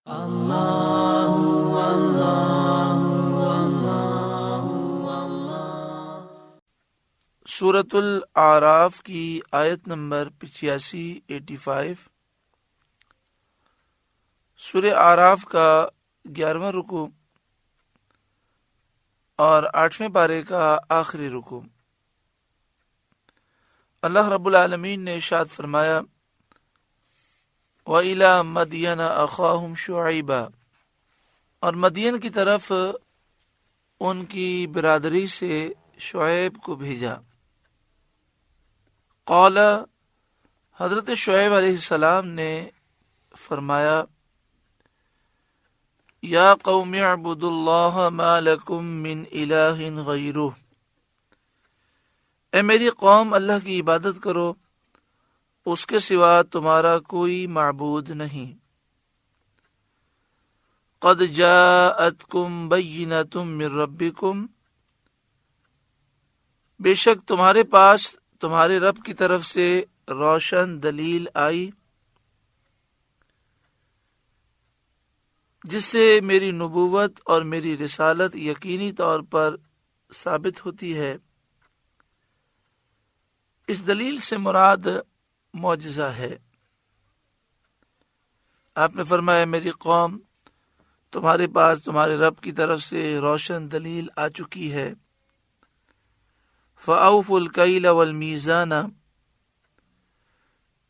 سورۃ الاعراف کی آیت نمبر 85 سورہ اعراف کا 11واں رکوع اور 8ویں پارے کا آخری رکوع۔ اللہ رب العالمین نے ارشاد فرمایا وَإِلَى مَدْيَنَ أَخَاهُمْ شُعَيْبًا، اور مدین کی طرف ان کی برادری سے شعیب کو بھیجا۔ قال، حضرت شعیب علیہ السلام نے فرمایا یا قوم اعبدوا اللہ ما لکم من الہ غیرہ، اے میری قوم اللہ کی عبادت کرو، اس کے سوا تمہارا کوئی معبود نہیں۔ قد جاءتکم بینۃ من ربکم، بے شک تمہارے پاس تمہارے رب کی طرف سے روشن دلیل آئی، جس سے میری نبوت اور میری رسالت یقینی طور پر ثابت ہوتی ہے۔ اس دلیل سے مراد معجزہ ہے۔ آپ نے فرمایا میری قوم، تمہارے پاس تمہارے رب کی طرف سے روشن دلیل آ چکی ہے۔ فَأَوْفُوا الْكَيْلَ وَالْمِيزَانَ،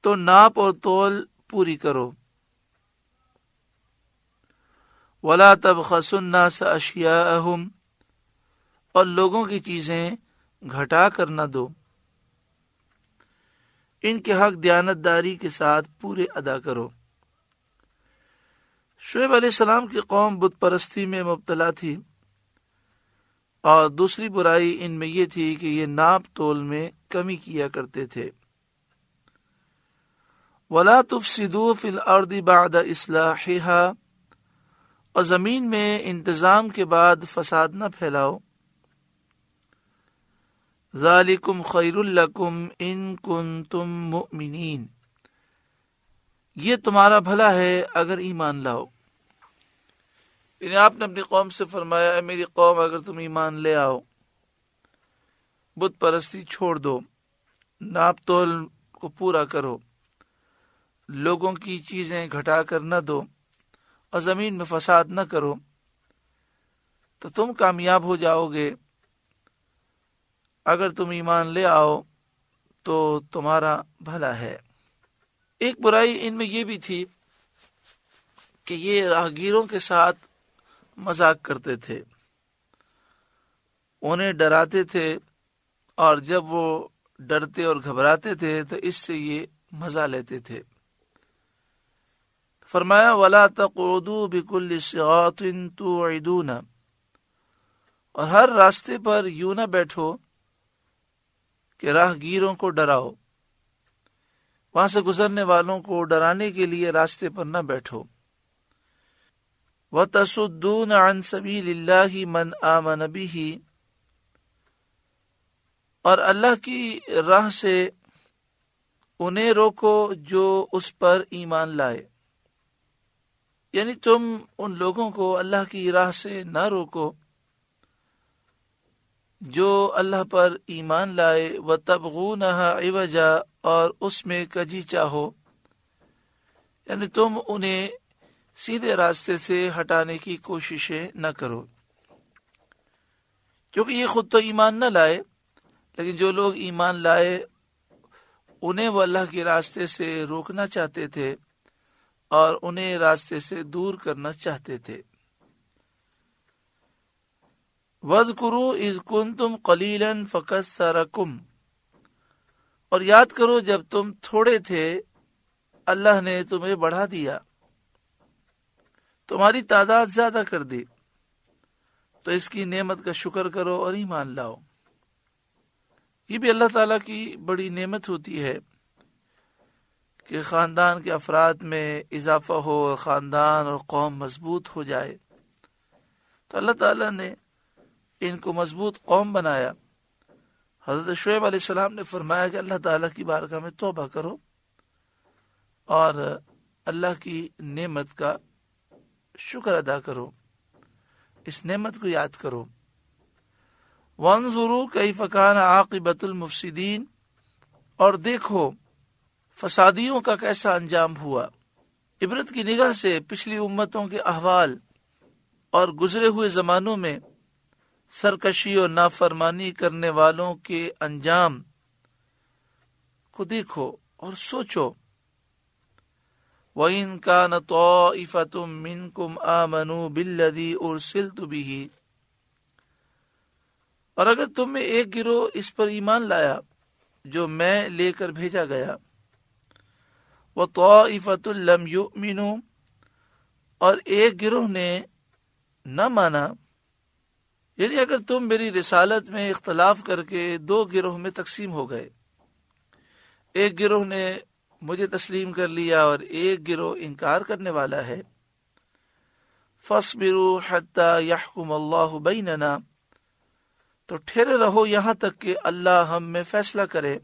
تو ناپ اور تول پوری کرو۔ وَلَا تَبْخَسُوا النَّاسَ أَشْيَاءَهُمْ، اور لوگوں کی چیزیں گھٹا کر نہ دو، ان کے حق دیانتداری کے ساتھ پورے ادا کرو۔ شعیب علیہ السلام کی قوم بت پرستی میں مبتلا تھی، اور دوسری برائی ان میں یہ تھی کہ یہ ناپ تول میں کمی کیا کرتے تھے۔ وَلَا تُفْسِدُوا فِي الْأَرْضِ بَعْدَ إِصْلَاحِهَا، اور زمین میں انتظام کے بعد فساد نہ پھیلاؤ۔ ذَلِكُمْ خَيْرٌ لَكُمْ إِن كُنتُم مُؤْمِنِينَ، یہ تمہارا بھلا ہے اگر ایمان لاؤ۔ یعنی آپ نے اپنی قوم سے فرمایا اے میری قوم، اگر تم ایمان لے آؤ، بت پرستی چھوڑ دو، ناپ تول کو پورا کرو، لوگوں کی چیزیں گھٹا کر نہ دو، اور زمین میں فساد نہ کرو، تو تم کامیاب ہو جاؤ گے۔ اگر تم ایمان لے آؤ تو تمہارا بھلا ہے۔ ایک برائی ان میں یہ بھی تھی کہ یہ راہگیروں کے ساتھ مذاق کرتے تھے، انہیں ڈراتے تھے، اور جب وہ ڈرتے اور گھبراتے تھے تو اس سے یہ مزہ لیتے تھے۔ فرمایا وَلَا تَقْعُدُوا بِكُلِّ صِرَاطٍ تُوعِدُونَ، اور ہر راستے پر یوں نہ بیٹھو کہ راہگیروں کو ڈراؤ، وہاں سے گزرنے والوں کو ڈرانے کے لیے راستے پر نہ بیٹھو۔ وَتَصُدُّونَ عَن سَبِيلِ اللَّهِ مَنْ آمَنَ بِهِ، اور اللہ کی راہ سے انہیں روکو جو اس پر ایمان لائے۔ یعنی تم ان لوگوں کو اللہ کی راہ سے نہ روکو جو اللہ پر ایمان لائے، وَتَبْغُونَهَا عِوَجًا، اور اس میں کجی چاہو، یعنی تم انہیں سیدھے راستے سے ہٹانے کی کوششیں نہ کرو، کیونکہ یہ خود تو ایمان نہ لائے، لیکن جو لوگ ایمان لائے انہیں وہ اللہ کے راستے سے روکنا چاہتے تھے اور انہیں راستے سے دور کرنا چاہتے تھے۔ وَاذْكُرُوا إِذْ كُنْتُمْ قَلِيلًا فَكَثَّرَكُمْ، اور یاد کرو جب تم تھوڑے تھے اللہ نے تمہیں بڑھا دیا، تمہاری تعداد زیادہ کر دی، تو اس کی نعمت کا شکر کرو اور ایمان لاؤ۔ یہ بھی اللہ تعالیٰ کی بڑی نعمت ہوتی ہے کہ خاندان کے افراد میں اضافہ ہو، خاندان اور قوم مضبوط ہو جائے، تو اللہ تعالیٰ نے ان کو مضبوط قوم بنایا۔ حضرت شعیب علیہ السلام نے فرمایا کہ اللہ تعالیٰ کی بارگاہ میں توبہ کرو اور اللہ کی نعمت کا شکر ادا کرو، اس نعمت کو یاد کرو۔ وانظروا کیف کان عاقبۃ المفسدین، اور دیکھو فسادیوں کا کیسا انجام ہوا۔ عبرت کی نگاہ سے پچھلی امتوں کے احوال اور گزرے ہوئے زمانوں میں سرکشی اور نافرمانی کرنے والوں کے انجام کو دیکھو اور سوچو۔ وَإِن كَانَ طَائِفَةٌ مِّنكُمْ آمَنُوا بِالَّذِي أُرْسِلْتُ بِهِ، اور اگر تم میں ایک گروہ اس پر ایمان لایا جو میں لے کر بھیجا گیا، وَطَائِفَةٌ لَمْ يُؤْمِنُوا، اور ایک گروہ نے نہ مانا، یعنی اگر تم میری رسالت میں اختلاف کر کے دو گروہ میں تقسیم ہو گئے، ایک گروہ نے مجھے تسلیم کر لیا اور ایک گروہ انکار کرنے والا ہے، فَاصْبِرُوا حَتَّى يَحْكُمَ اللَّهُ بَيْنَنَا، تو ٹھہرے رہو یہاں تک کہ اللہ ہم میں فیصلہ کرے،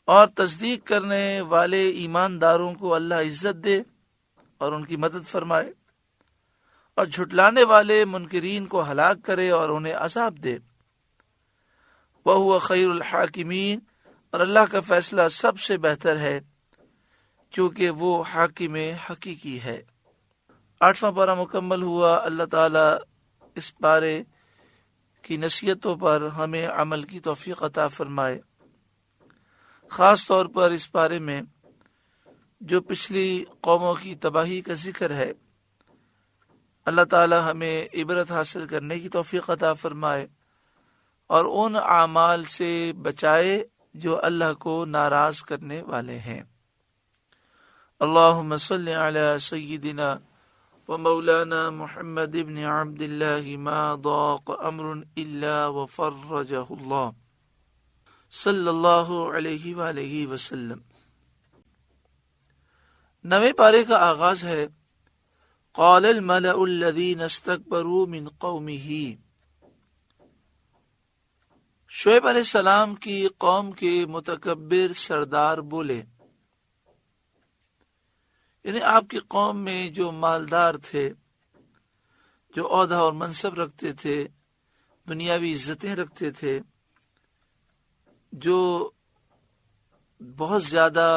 اور تصدیق کرنے والے ایمانداروں کو اللہ عزت دے اور ان کی مدد فرمائے، اور جھٹلانے والے منکرین کو ہلاک کرے اور انہیں عذاب دے۔ وَهُوَ خَيْرُ الْحَاكِمِينَ، اور اللہ کا فیصلہ سب سے بہتر ہے کیونکہ وہ حاکم حقیقی ہے۔ 8واں پارہ مکمل ہوا۔ اللہ تعالیٰ اس پارے کی نصیحتوں پر ہمیں عمل کی توفیق عطا فرمائے۔ خاص طور پر اس پارے میں جو پچھلی قوموں کی تباہی کا ذکر ہے، اللہ تعالیٰ ہمیں عبرت حاصل کرنے کی توفیق عطا فرمائے اور ان اعمال سے بچائے جو اللہ کو ناراض کرنے والے ہیں۔ اللہم صلی علی سیدنا و مولانا محمد ابن عبد اللہ ما ضاق امر الا وفرجہ اللہ صلی اللہ علیہ وآلہ وسلم۔ 9ویں پارے کا آغاز ہے قال الملأ الذین استکبروا من قومہ۔ شعیب علیہ السلام کی قوم کے متکبر سردار بولے، یعنی آپ کی قوم میں جو مالدار تھے، جو عہدہ اور منصب رکھتے تھے، دنیاوی عزتیں رکھتے تھے، جو بہت زیادہ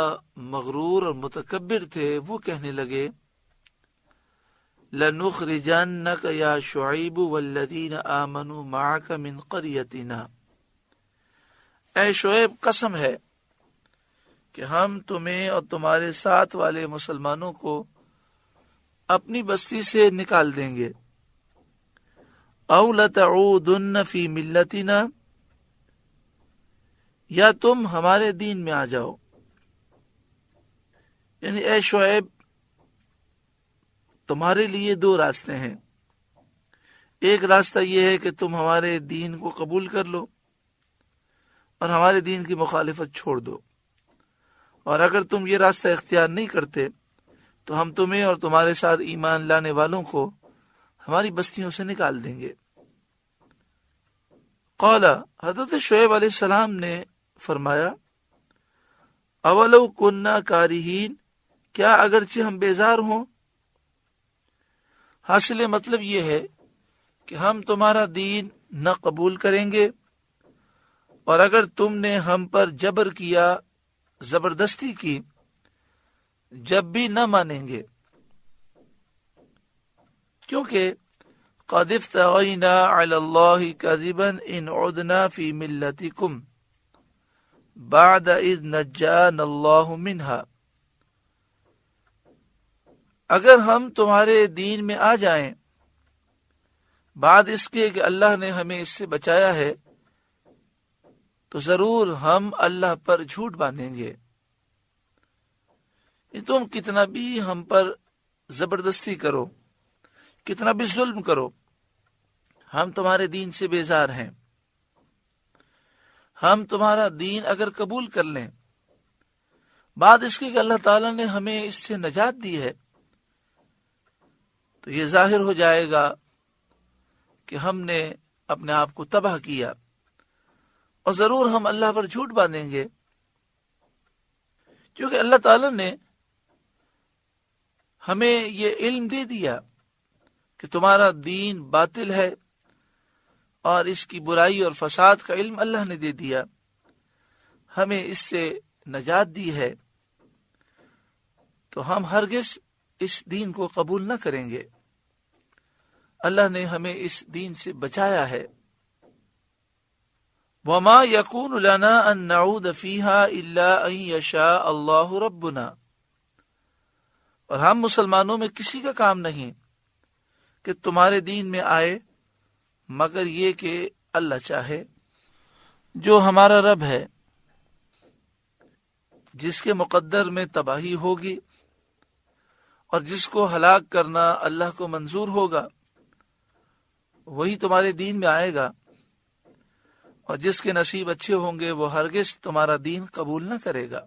مغرور اور متکبر تھے، وہ کہنے لگے لَنُخْرِجَنَّكَ يَا شُعَيْبُ وَالَّذِينَ آمَنُوا مَعَكَ مِنْ قَرْيَتِنَا، اے شعیب قسم ہے کہ ہم تمہیں اور تمہارے ساتھ والے مسلمانوں کو اپنی بستی سے نکال دیں گے۔ اَوْ لَتَعُودُنَّ فِي مِلَّتِنَا، یا تم ہمارے دین میں آ جاؤ۔ یعنی اے شعیب تمہارے لیے دو راستے ہیں، ایک راستہ یہ ہے کہ تم ہمارے دین کو قبول کر لو اور ہمارے دین کی مخالفت چھوڑ دو، اور اگر تم یہ راستہ اختیار نہیں کرتے تو ہم تمہیں اور تمہارے ساتھ ایمان لانے والوں کو ہماری بستیوں سے نکال دیں گے۔ قال، حضرت شعیب علیہ السلام نے فرمایا اولو کننا کارہین، کیا اگرچہ ہم بیزار ہوں؟ حاصل مطلب یہ ہے کہ ہم تمہارا دین نہ قبول کریں گے، اور اگر تم نے ہم پر جبر کیا، زبردستی کی، جب بھی نہ مانیں گے، کیونکہ قد افتغینا علی اللہ کذبا ان عدنا فی ملتکم بعد اذ نجانا اللہ منہا، اگر ہم تمہارے دین میں آ جائیں بعد اس کے کہ اللہ نے ہمیں اس سے بچایا ہے، تو ضرور ہم اللہ پر جھوٹ باندھیں گے۔ تم کتنا بھی ہم پر زبردستی کرو، کتنا بھی ظلم کرو، ہم تمہارے دین سے بیزار ہیں۔ ہم تمہارا دین اگر قبول کر لیں بعد اس کے کہ اللہ تعالیٰ نے ہمیں اس سے نجات دی ہے، تو یہ ظاہر ہو جائے گا کہ ہم نے اپنے آپ کو تباہ کیا، اور ضرور ہم اللہ پر جھوٹ باندھیں گے، کیونکہ اللہ تعالیٰ نے ہمیں یہ علم دے دیا کہ تمہارا دین باطل ہے، اور اس کی برائی اور فساد کا علم اللہ نے دے دیا، ہمیں اس سے نجات دی ہے، تو ہم ہرگز اس دین کو قبول نہ کریں گے۔ اللہ نے ہمیں اس دین سے بچایا ہے۔ وَمَا يَكُونُ لَنَا أَن نَّعُودَ فِيهَا إِلَّا أَن يَشَاءَ اللَّهُ رَبُّنَا، اور ہم مسلمانوں میں کسی کا کام نہیں کہ تمہارے دین میں آئے مگر یہ کہ اللہ چاہے۔ جو ہمارا رب ہے، جس کے مقدر میں تباہی ہوگی اور جس کو ہلاک کرنا اللہ کو منظور ہوگا، وہی تمہارے دین میں آئے گا، اور جس کے نصیب اچھے ہوں گے وہ ہرگز تمہارا دین قبول نہ کرے گا۔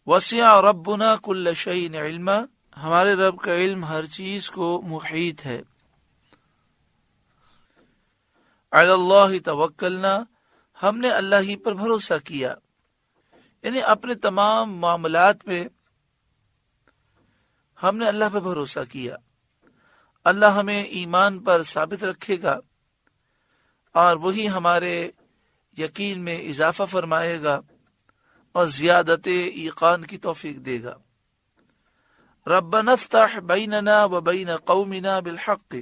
وسع ربنا کل شیء علما، ہمارے رب کا علم ہر چیز کو محیط ہے۔ علی اللہ توکلنا، ہم نے اللہ ہی پر بھروسہ کیا، یعنی اپنے تمام معاملات میں ہم نے اللہ پر بھروسہ کیا۔ اللہ ہمیں ایمان پر ثابت رکھے گا اور وہی ہمارے یقین میں اضافہ فرمائے گا اور زیادت ایقان کی توفیق دے گا۔ ربنا افتح بیننا و بین قومنا بالحق،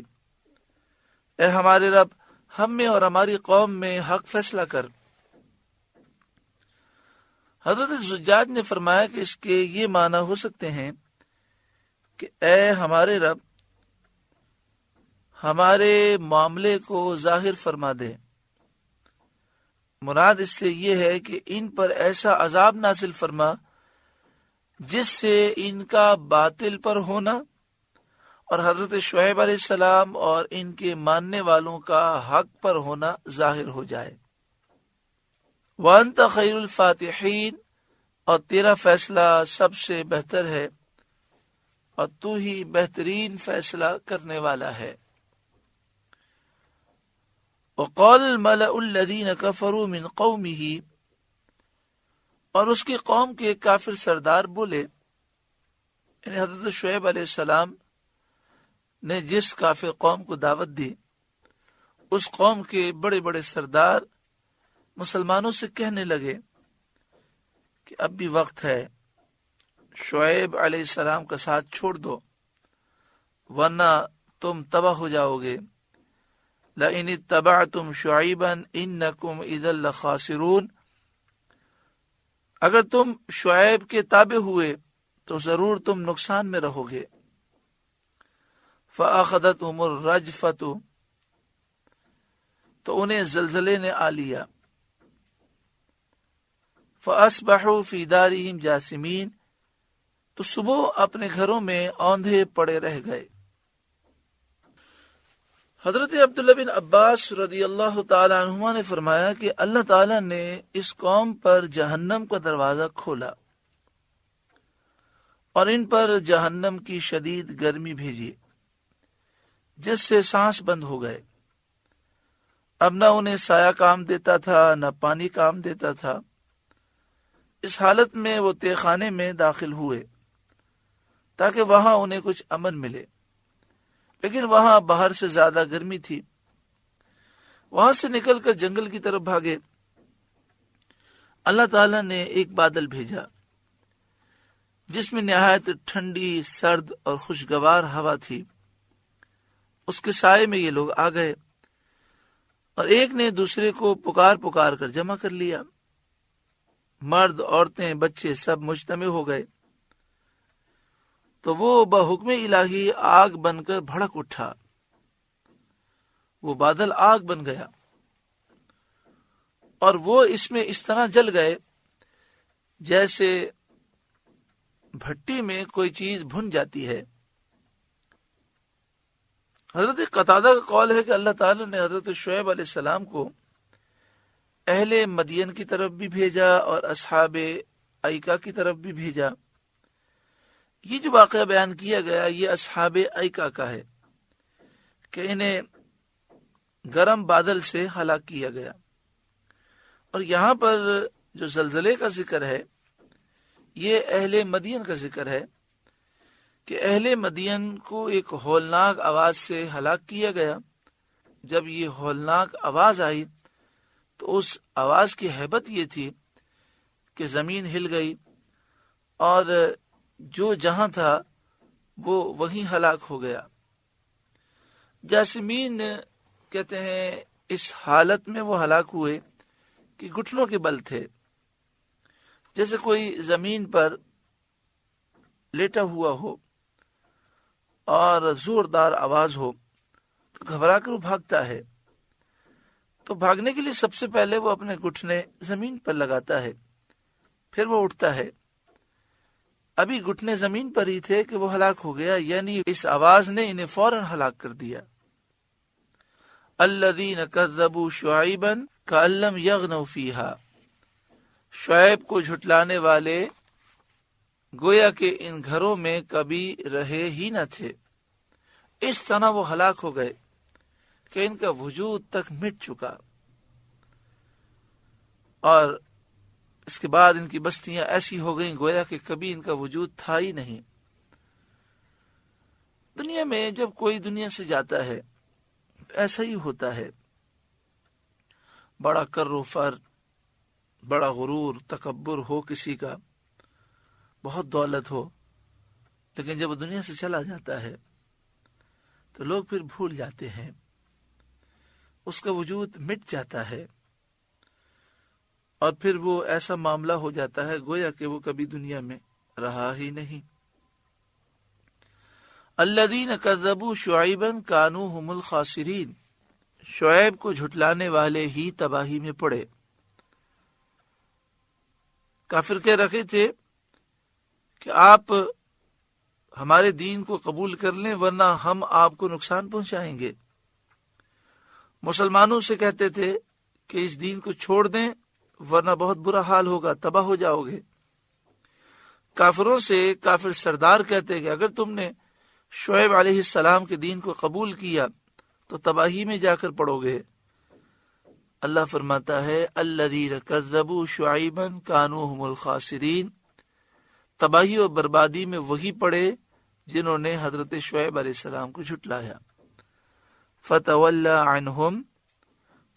اے ہمارے رب ہم میں اور ہماری قوم میں حق فیصلہ کر۔ حضرت زجاج نے فرمایا کہ اس کے یہ معنی ہو سکتے ہیں کہ اے ہمارے رب ہمارے معاملے کو ظاہر فرما دے۔ مراد اس سے یہ ہے کہ ان پر ایسا عذاب نازل فرما جس سے ان کا باطل پر ہونا اور حضرت شعیب علیہ السلام اور ان کے ماننے والوں کا حق پر ہونا ظاہر ہو جائے۔ وَأَنْتَ خَيْرُ الْفَاتِحِينَ، اور تیرا فیصلہ سب سے بہتر ہے اور تو ہی بہترین فیصلہ کرنے والا ہے۔ وقال الملأ الذين كفروا من قومه، اور اس کی قوم کے کافر سردار بولے، یعنی حضرت شعیب علیہ السلام نے جس کافر قوم کو دعوت دی، اس قوم کے بڑے بڑے سردار مسلمانوں سے کہنے لگے کہ اب بھی وقت ہے، شعیب علیہ السلام کا ساتھ چھوڑ دو ورنہ تم تباہ ہو جاؤ گے۔ لَإِنِ اتَّبَعْتُمْ شُعَيْبًا إِنَّكُمْ إِذًا لَخَاسِرُونَ، اگر تم شعیب کے تابع ہوئے تو ضرور تم نقصان میں رہو گے۔ فَأَخَذَتْهُمُ الرَّجْفَةُ، تو انہیں زلزلے نے آ لیا۔ فَأَصْبَحُوا فِي دَارِهِمْ جَاثِمِينَ، تو صبح اپنے گھروں میں اوندھے پڑے رہ گئے۔ حضرت عبداللہ بن عباس رضی اللہ تعالی عنہما نے فرمایا کہ اللہ تعالی نے اس قوم پر جہنم کا دروازہ کھولا اور ان پر جہنم کی شدید گرمی بھیجی جس سے سانس بند ہو گئے۔ اب نہ انہیں سایہ کام دیتا تھا نہ پانی کام دیتا تھا۔ اس حالت میں وہ تہ خانے میں داخل ہوئے تاکہ وہاں انہیں کچھ امن ملے، لیکن وہاں باہر سے زیادہ گرمی تھی۔ وہاں سے نکل کر جنگل کی طرف بھاگے۔ اللہ تعالیٰ نے ایک بادل بھیجا جس میں نہایت ٹھنڈی، سرد اور خوشگوار ہوا تھی۔ اس کے سائے میں یہ لوگ آ گئے اور ایک نے دوسرے کو پکار پکار کر جمع کر لیا۔ مرد، عورتیں، بچے سب مجتمع ہو گئے تو وہ بحکم الہی آگ بن کر بھڑک اٹھا۔ وہ بادل آگ بن گیا اور وہ اس میں اس طرح جل گئے جیسے بھٹی میں کوئی چیز بھن جاتی ہے۔ حضرت قتادہ کا قول ہے کہ اللہ تعالی نے حضرت شعیب علیہ السلام کو اہل مدین کی طرف بھی بھیجا اور اصحاب ایکا کی طرف بھی بھیجا۔ یہ جو واقعہ بیان کیا گیا یہ اصحاب ایکا کا ہے کہ انہیں گرم بادل سے ہلاک کیا گیا، اور یہاں پر جو زلزلے کا ذکر ہے یہ اہل مدین کا ذکر ہے کہ اہل مدین کو ایک ہولناک آواز سے ہلاک کیا گیا۔ جب یہ ہولناک آواز آئی تو اس آواز کی ہیبت یہ تھی کہ زمین ہل گئی اور جو جہاں تھا وہ وہیں ہلاک ہو گیا۔ جاسمین کہتے ہیں اس حالت میں وہ ہلاک ہوئے کہ گھٹنوں کے بل تھے، جیسے کوئی زمین پر لیٹا ہوا ہو اور زوردار آواز ہو تو گھبرا کر وہ بھاگتا ہے، تو بھاگنے کے لیے سب سے پہلے وہ اپنے گھٹنے زمین پر لگاتا ہے، پھر وہ اٹھتا ہے۔ ابھی گھٹنے زمین پر ہی تھے کہ وہ ہلاک ہو گیا، یعنی اس آواز نے انہیں فوراً ہلاک کر دیا۔ الذین کذبوا شعیبا کأن لم یغنوا فیہا، شعیب کو جھٹلانے والے گویا کہ ان گھروں میں کبھی رہے ہی نہ تھے۔ اس طرح وہ ہلاک ہو گئے کہ ان کا وجود تک مٹ چکا، اور اس کے بعد ان کی بستیاں ایسی ہو گئیں گویا کہ کبھی ان کا وجود تھا ہی نہیں۔ دنیا میں جب کوئی دنیا سے جاتا ہے تو ایسا ہی ہوتا ہے، بڑا کر و فر، بڑا غرور تکبر ہو کسی کا، بہت دولت ہو، لیکن جب وہ دنیا سے چلا جاتا ہے تو لوگ پھر بھول جاتے ہیں، اس کا وجود مٹ جاتا ہے، اور پھر وہ ایسا معاملہ ہو جاتا ہے گویا کہ وہ کبھی دنیا میں رہا ہی نہیں۔ الذین کذبوا شعیبا کانوا هم الخاسرین، شعیب کو جھٹلانے والے ہی تباہی میں پڑے۔ کافر کہہ رکھے تھے کہ آپ ہمارے دین کو قبول کر لیں ورنہ ہم آپ کو نقصان پہنچائیں گے۔ مسلمانوں سے کہتے تھے کہ اس دین کو چھوڑ دیں ورنہ بہت برا حال ہوگا، تباہ ہو جاؤ گے۔ کافروں سے کافر سردار کہتے کہ اگر تم نے شعیب علیہ السلام کے دین کو قبول کیا تو تباہی میں جا کر پڑو گے۔ اللہ فرماتا ہے الذین کذبوا شعیبا کانوا هم الخاسرین، تباہی اور بربادی میں وہی پڑے جنہوں نے حضرت شعیب علیہ السلام کو جھٹلایا۔ فتولی عنہم،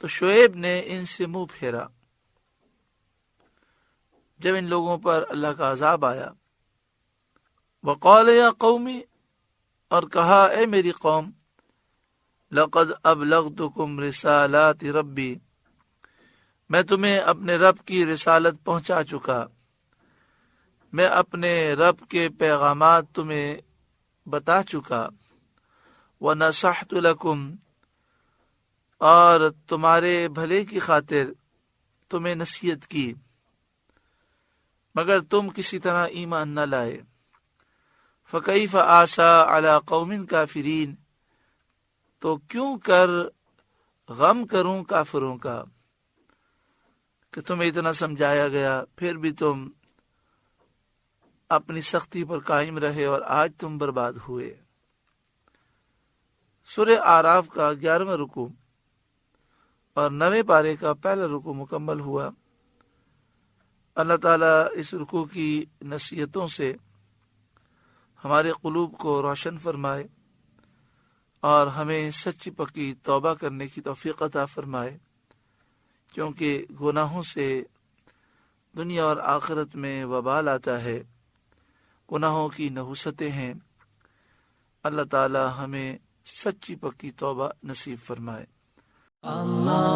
تو شعیب نے ان سے منہ پھیرا جب ان لوگوں پر اللہ کا عذاب آیا۔ وقال یا قومی، اور کہا اے میری قوم، لقد ابلغتکم رسالات ربی، میں تمہیں اپنے رب کی رسالت پہنچا چکا، میں اپنے رب کے پیغامات تمہیں بتا چکا۔ وَنَصَحْتُ لَكُمْ، اور تمہارے بھلے کی خاطر تمہیں نصیحت کی، مگر تم کسی طرح ایمان نہ لائے۔ فَكَيْفَ آسَىٰ عَلَىٰ قَوْمٍ كَافِرِينَ، تو کیوں کر غم کروں کافروں کا، کہ تمہیں اتنا سمجھایا گیا پھر بھی تم اپنی سختی پر قائم رہے اور آج تم برباد ہوئے۔ سورہ اعراف کا 11واں رکوع اور 9ویں پارے کا پہلا رکوع مکمل ہوا۔ اللہ تعالیٰ اس رکوع کی نصیحتوں سے ہمارے قلوب کو روشن فرمائے اور ہمیں سچی پکی توبہ کرنے کی توفیق عطا فرمائے، کیونکہ گناہوں سے دنیا اور آخرت میں وبال آتا ہے، گناہوں کی نحوستیں ہیں۔ اللہ تعالی ہمیں سچی پکی توبہ نصیب فرمائے۔ اللہ